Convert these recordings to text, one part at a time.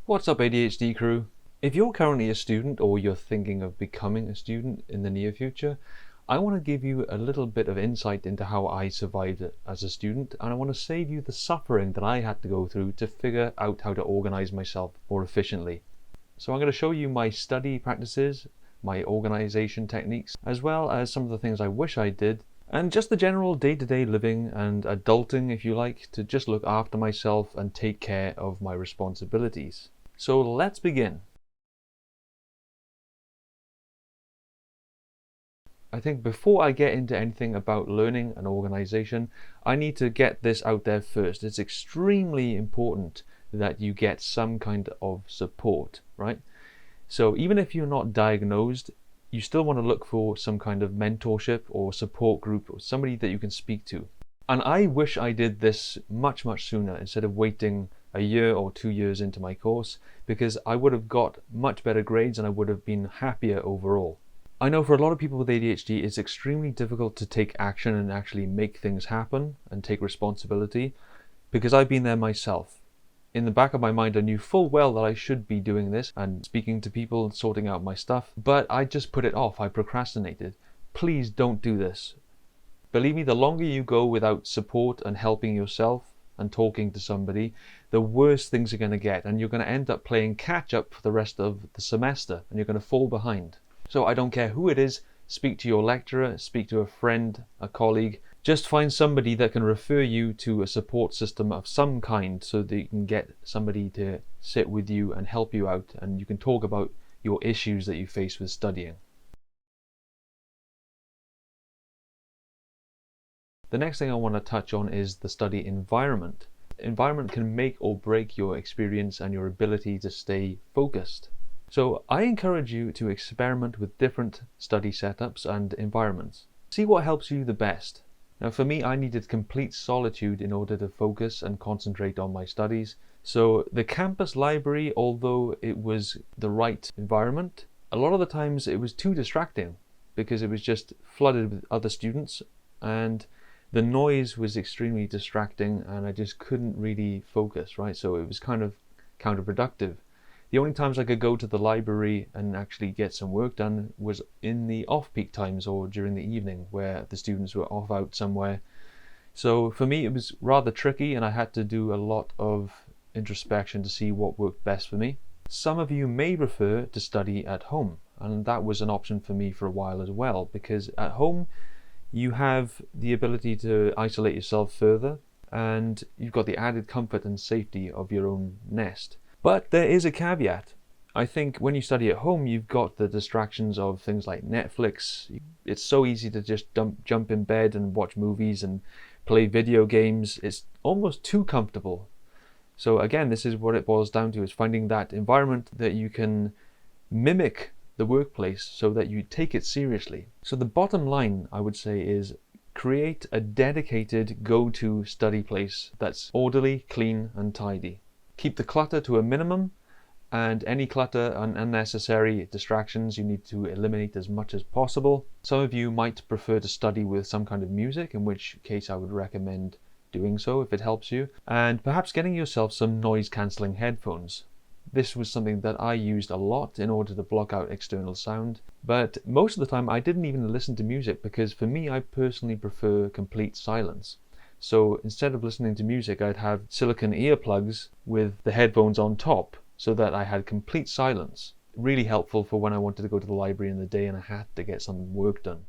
What's up, ADHD crew? If you're currently a student or you're thinking of becoming a student in the near future, I want to give you a little bit of insight into how I survived as a student, and I want to save you the suffering that I had to go through to figure out how to organize myself more efficiently. So I'm going to show you my study practices, my organization techniques, as well as some of the things I wish I did, and just the general day-to-day living and adulting, if you like, to just look after myself and take care of my responsibilities. So let's begin. I think before I get into anything about learning and organization, I need to get this out there first. It's extremely important that you get some kind of support, right? So even if you're not diagnosed, you still want to look for some kind of mentorship or support group or somebody that you can speak to. And I wish I did this much sooner instead of waiting a year or 2 years into my course, because I would have got much better grades and I would have been happier overall. I know for a lot of people with ADHD, it's extremely difficult to take action and actually make things happen and take responsibility, because I've been there myself. In the back of my mind, I knew full well that I should be doing this and speaking to people and sorting out my stuff, but I just put it off. I procrastinated. Please don't do this. Believe me, the longer you go without support and helping yourself and talking to somebody, the worse things are going to get, and you're going to end up playing catch up for the rest of the semester, and you're going to fall behind. So I don't care who it is, speak to your lecturer, speak to a friend, a colleague. Just find somebody that can refer you to a support system of some kind so that you can get somebody to sit with you and help you out, and you can talk about your issues that you face with studying. The next thing I want to touch on is the study environment. Environment can make or break your experience and your ability to stay focused. So I encourage you to experiment with different study setups and environments. See what helps you the best. Now for me, I needed complete solitude in order to focus and concentrate on my studies. So the campus library, although it was the right environment, a lot of the times it was too distracting because it was just flooded with other students and the noise was extremely distracting and I just couldn't really focus, right? So it was kind of counterproductive. The only times I could go to the library and actually get some work done was in the off-peak times or during the evening where the students were off out somewhere. So for me it was rather tricky and I had to do a lot of introspection to see what worked best for me. Some of you may prefer to study at home, and that was an option for me for a while as well, because at home you have the ability to isolate yourself further and you've got the added comfort and safety of your own nest. But there is a caveat. I think when you study at home, you've got the distractions of things like Netflix. It's so easy to just jump in bed and watch movies and play video games. It's almost too comfortable. So again, this is what it boils down to, is finding that environment that you can mimic the workplace so that you take it seriously. So the bottom line, I would say, is create a dedicated go-to study place that's orderly, clean and tidy. Keep the clutter to a minimum, and any clutter and unnecessary distractions you need to eliminate as much as possible. Some of you might prefer to study with some kind of music, in which case I would recommend doing so if it helps you, and perhaps getting yourself some noise cancelling headphones. This was something that I used a lot in order to block out external sound, but most of the time I didn't even listen to music, because for me I personally prefer complete silence. So instead of listening to music, I'd have silicone earplugs with the headphones on top so that I had complete silence. Really helpful for when I wanted to go to the library in the day and I had to get some work done.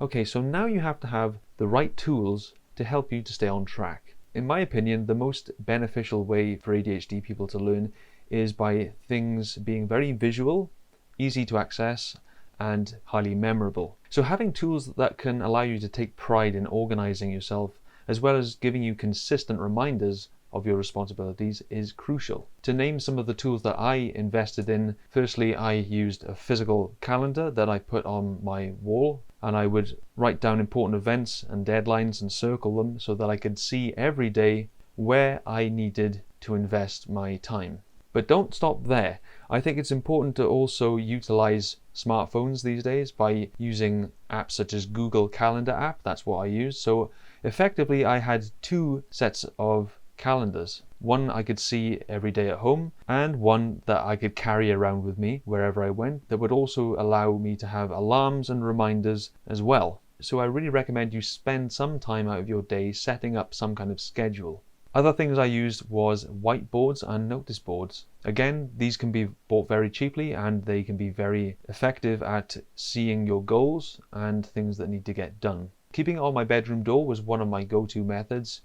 Okay, so now you have to have the right tools to help you to stay on track. In my opinion, the most beneficial way for ADHD people to learn is by things being very visual, easy to access, and highly memorable. So having tools that can allow you to take pride in organizing yourself, as well as giving you consistent reminders of your responsibilities, is crucial. To name some of the tools that I invested in, firstly I used a physical calendar that I put on my wall, and I would write down important events and deadlines and circle them so that I could see every day where I needed to invest my time. But don't stop there. I think it's important to also utilize smartphones these days by using apps such as Google Calendar app. That's what I use. So Effectively, I had two sets of calendars. One I could see every day at home, and one that I could carry around with me wherever I went that would also allow me to have alarms and reminders as well. So I really recommend you spend some time out of your day setting up some kind of schedule. Other things I used was whiteboards and notice boards. Again, these can be bought very cheaply and they can be very effective at seeing your goals and things that need to get done. Keeping it on my bedroom door was one of my go-to methods,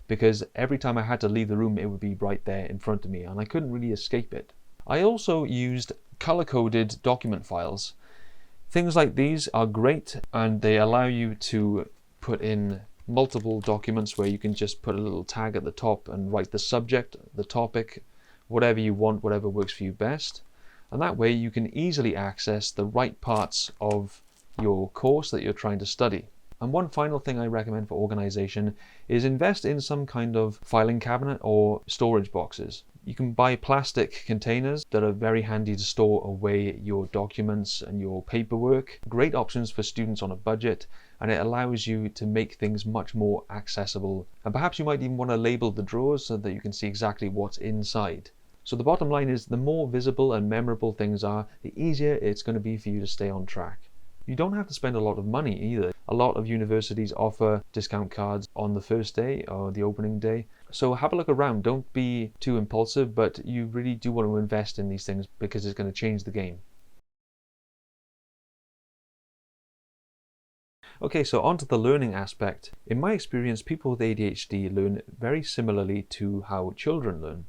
because every time I had to leave the room it would be right there in front of me and I couldn't really escape it. I also used color-coded document files. Things like these are great and they allow you to put in multiple documents where you can just put a little tag at the top and write the subject, the topic, whatever you want, whatever works for you best. And that way you can easily access the right parts of your course that you're trying to study. And one final thing I recommend for organization is invest in some kind of filing cabinet or storage boxes. You can buy plastic containers that are very handy to store away your documents and your paperwork. Great options for students on a budget, and it allows you to make things much more accessible. And perhaps you might even want to label the drawers so that you can see exactly what's inside. So the bottom line is, the more visible and memorable things are, the easier it's going to be for you to stay on track. You don't have to spend a lot of money either. A lot of universities offer discount cards on the first day or the opening day. So have a look around. Don't be too impulsive, but you really do want to invest in these things because it's going to change the game. Okay, so on to the learning aspect. In my experience, people with ADHD learn very similarly to how children learn.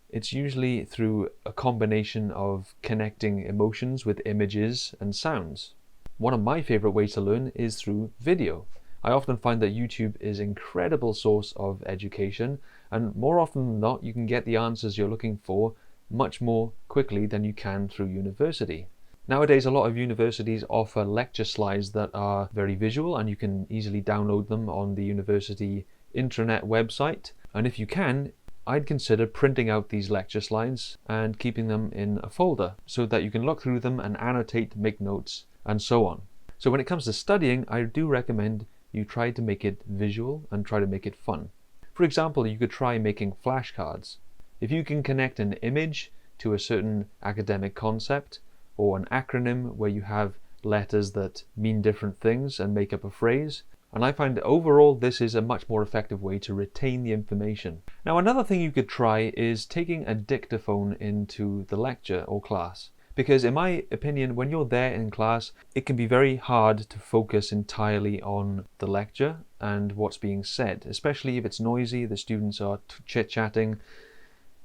It's usually through a combination of connecting emotions with images and sounds. One of my favorite ways to learn is through video. I often find that YouTube is an incredible source of education, and more often than not, you can get the answers you're looking for much more quickly than you can through university. Nowadays, a lot of universities offer lecture slides that are very visual, and you can easily download them on the university intranet website. And if you can, I'd consider printing out these lecture slides and keeping them in a folder so that you can look through them and annotate, make notes, and so on. So when it comes to studying, I do recommend you try to make it visual and try to make it fun. For example, you could try making flashcards. If you can connect an image to a certain academic concept, or an acronym where you have letters that mean different things and make up a phrase, and I find overall this is a much more effective way to retain the information. Now, another thing you could try is taking a dictaphone into the lecture or class. Because in my opinion, when you're there in class, it can be very hard to focus entirely on the lecture and what's being said, especially if it's noisy, the students are chit-chatting.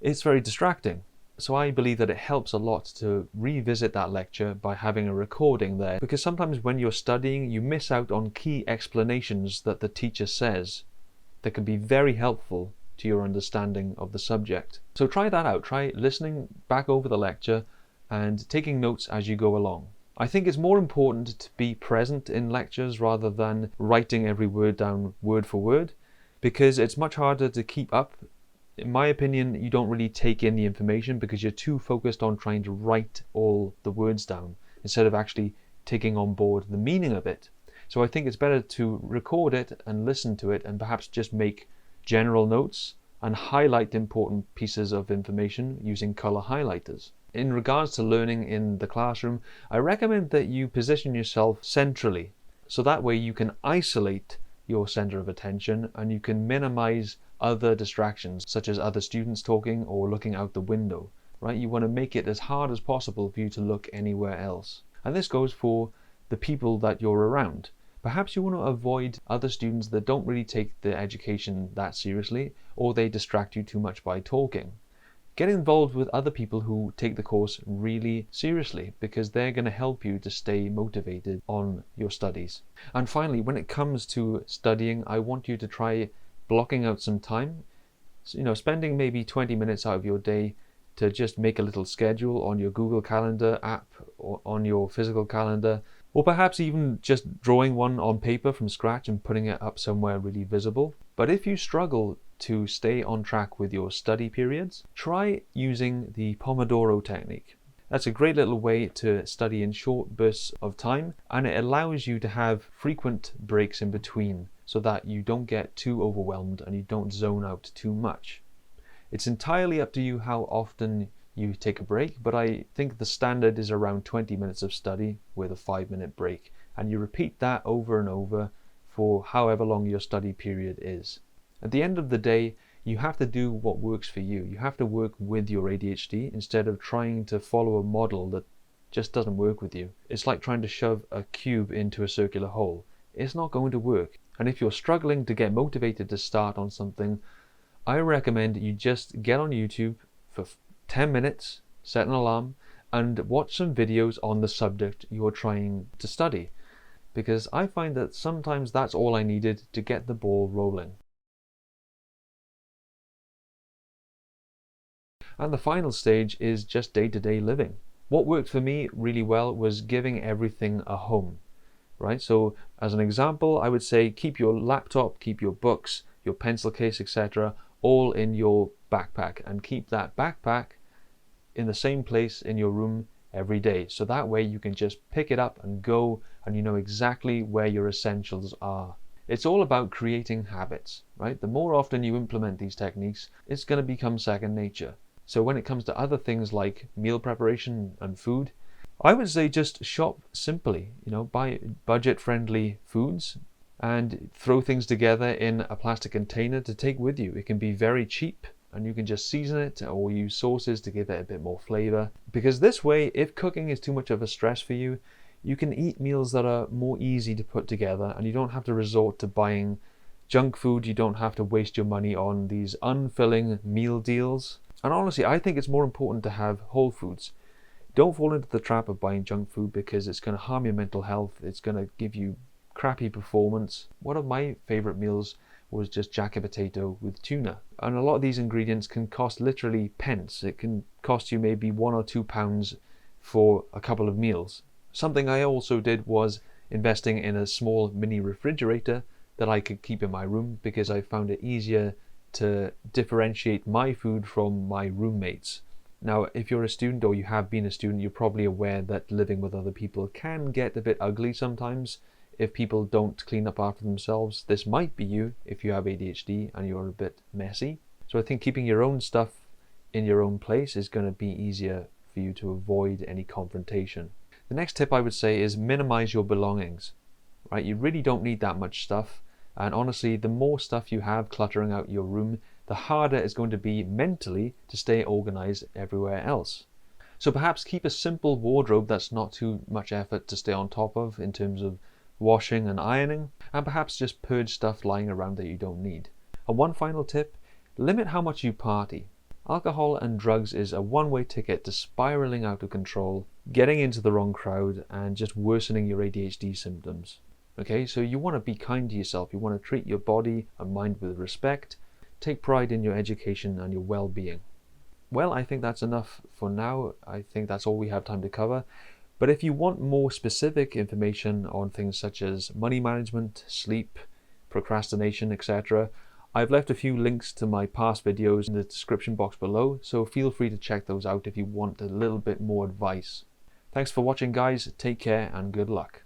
It's very distracting. So I believe that it helps a lot to revisit that lecture by having a recording there, because sometimes when you're studying, you miss out on key explanations that the teacher says that can be very helpful to your understanding of the subject. So try that out. Try listening back over the lecture and taking notes as you go along. I think it's more important to be present in lectures rather than writing every word down word for word, because it's much harder to keep up. In my opinion, you don't really take in the information because you're too focused on trying to write all the words down instead of actually taking on board the meaning of it. So I think it's better to record it and listen to it and perhaps just make general notes and highlight important pieces of information using color highlighters. In regards to learning in the classroom, I recommend that you position yourself centrally, so that way you can isolate your center of attention and you can minimize other distractions, such as other students talking or looking out the window, right? You want to make it as hard as possible for you to look anywhere else. And this goes for the people that you're around. Perhaps you want to avoid other students that don't really take the education that seriously, or they distract you too much by talking. Get involved with other people who take the course really seriously, because they're going to help you to stay motivated on your studies. And finally, when it comes to studying, I want you to try blocking out some time, spending maybe 20 minutes out of your day to just make a little schedule on your Google Calendar app or on your physical calendar, or perhaps even just drawing one on paper from scratch and putting it up somewhere really visible. But if you struggle to stay on track with your study periods, try using the Pomodoro technique. That's a great little way to study in short bursts of time, and it allows you to have frequent breaks in between. so that you don't get too overwhelmed and you don't zone out too much. It's entirely up to you how often you take a break, but I think the standard is around 20 minutes of study with a 5-minute break, and you repeat that over and over for however long your study period is. At the end of the day, you have to do what works for you. You have to work with your ADHD instead of trying to follow a model that just doesn't work with you. It's like trying to shove a cube into a circular hole. It's not going to work. And if you're struggling to get motivated to start on something, I recommend you just get on YouTube for 10 minutes, set an alarm, and watch some videos on the subject you're trying to study. Because I find that sometimes that's all I needed to get the ball rolling. And the final stage is just day-to-day living. What worked for me really well was giving everything a home, right? So as an example, I would say keep your laptop, keep your books, your pencil case, etc. all in your backpack, and keep that backpack in the same place in your room every day. So that way you can just pick it up and go, and you know exactly where your essentials are. It's all about creating habits, right? The more often you implement these techniques, it's going to become second nature. So when it comes to other things like meal preparation and food, I would say just shop simply, buy budget-friendly foods and throw things together in a plastic container to take with you. It can be very cheap and you can just season it or use sauces to give it a bit more flavor. Because this way, if cooking is too much of a stress for you, you can eat meals that are more easy to put together and you don't have to resort to buying junk food. You don't have to waste your money on these unfilling meal deals. And honestly, I think it's more important to have whole foods. Don't fall into the trap of buying junk food because it's going to harm your mental health. It's going to give you crappy performance. One of my favorite meals was just jacket potato with tuna. And a lot of these ingredients can cost literally pence. It can cost you maybe £1 or £2 for a couple of meals. Something I also did was investing in a small mini refrigerator that I could keep in my room because I found it easier to differentiate my food from my roommates. Now, if you're a student or you have been a student, you're probably aware that living with other people can get a bit ugly sometimes if people don't clean up after themselves. This might be you if you have ADHD and you're a bit messy. So I think keeping your own stuff in your own place is going to be easier for you to avoid any confrontation. The next tip I would say is minimize your belongings, right? You really don't need that much stuff. And honestly, the more stuff you have cluttering out your room, the harder it's going to be mentally to stay organized everywhere else. So perhaps keep a simple wardrobe that's not too much effort to stay on top of in terms of washing and ironing, and perhaps just purge stuff lying around that you don't need. And one final tip, limit how much you party. Alcohol and drugs is a one-way ticket to spiraling out of control, getting into the wrong crowd, and just worsening your ADHD symptoms. Okay, so you want to be kind to yourself. You want to treat your body and mind with respect. Take pride in your education and your well-being. Well, I think that's enough for now. I think that's all we have time to cover. But if you want more specific information on things such as money management, sleep, procrastination, etc., I've left a few links to my past videos in the description box below, so feel free to check those out if you want a little bit more advice. Thanks for watching, guys. Take care and good luck.